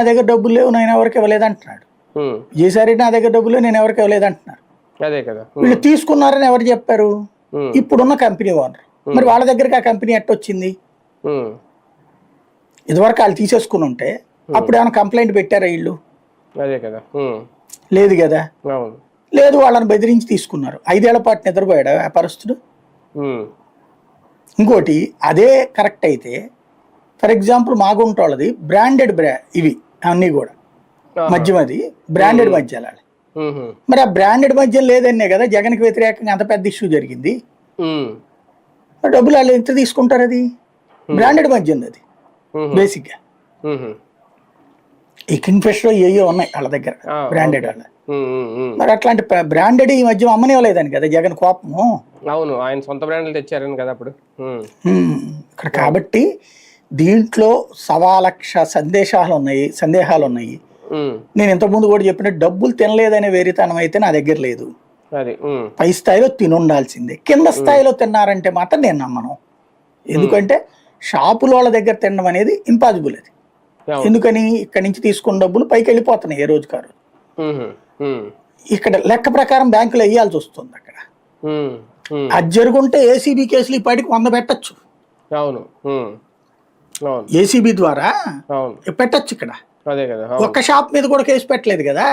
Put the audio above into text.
నా దగ్గర డబ్బులు లేవు, నేను ఎవరికి ఇవ్వలేదు అంటున్నాడు. విజయసాయిరెడ్డి నా దగ్గర డబ్బులు నేను ఎవరికి ఇవ్వలేదు అంటున్నారు. అదే కదా, వీళ్ళు తీసుకున్నారని ఎవరు చెప్పారు? ఇప్పుడున్న కంపెనీ ఓనర్. మరి వాళ్ళ దగ్గరికి ఆ కంపెనీ ఎట్టొచ్చింది? ఇదివరకు వాళ్ళు తీసేసుకుని ఉంటే అప్పుడు ఏమైనా కంప్లైంట్ పెట్టారా వీళ్ళు? అదే కదా, లేదు కదా. లేదు, వాళ్ళని బెదిరించి తీసుకున్నారు. 5 ఏళ్ల పాటు నిద్రపోయాడు వ్యాపారస్తుడు. ఇంకోటి అదే కరెక్ట్ అయితే, ఫర్ ఎగ్జాంపుల్ మాగుంటోళ్ళది బ్రాండెడ్ ఇవి అన్నీ కూడా మద్యం, అది బ్రాండెడ్ మద్యాలు. మరి ఆ బ్రాండెడ్ మద్యం లేదనే కదా జగన్కి వ్యతిరేకంగా అంత పెద్ద ఇష్యూ జరిగింది. మరి డబ్బులు వాళ్ళు ఎంత తీసుకుంటారు? అది బ్రాండెడ్ మద్యం, అది బేసిక్గా. ఈ కింగ్ ఫిషర్ ఏయో ఉన్నాయి వాళ్ళ దగ్గర బ్రాండెడ్ వాళ్ళ. మరి అట్లాంటి బ్రాండెడ్ ఈ మద్యం అమ్మనివ్వలేదని కదా జగన్ కోపము. అవును, ఆయన సొంత బ్రాండ్లు తెచ్చారని కదా అప్పుడు ఇక్కడ. కాబట్టి దీంట్లో 1,00,000 సందేహాలు ఉన్నాయి. నేను ఇంతకుముందు కూడా చెప్పిన డబ్బులు తినలేదనే వేరితనం అయితే నా దగ్గర లేదు. పై స్థాయిలో తినుండాల్సిందే. కింద స్థాయిలో తిన్నారంటే మాత్రం నేను నమ్మను. ఎందుకంటే షాపుల వాళ్ళ దగ్గర తినడం అనేది ఇంపాసిబుల్. అది ఎందుకని? ఇక్కడి నుంచి తీసుకున్న డబ్బులు పైకి వెళ్ళిపోతున్నాయి ఏ రోజు కారు. ఇక్కడ లెక్క ప్రకారం బ్యాంకులో వేయాల్సి వస్తుంది. అక్కడ అది జరుగుంటే ఏసీబీ కేసులు ఈ పాటికి 100 పెట్టచ్చు. ఏసీబీ ద్వారా పెట్టచ్చు. ఇక్కడ ఒక్క షాప్ మీద కూడా కేసు పెట్టలేదు కదా.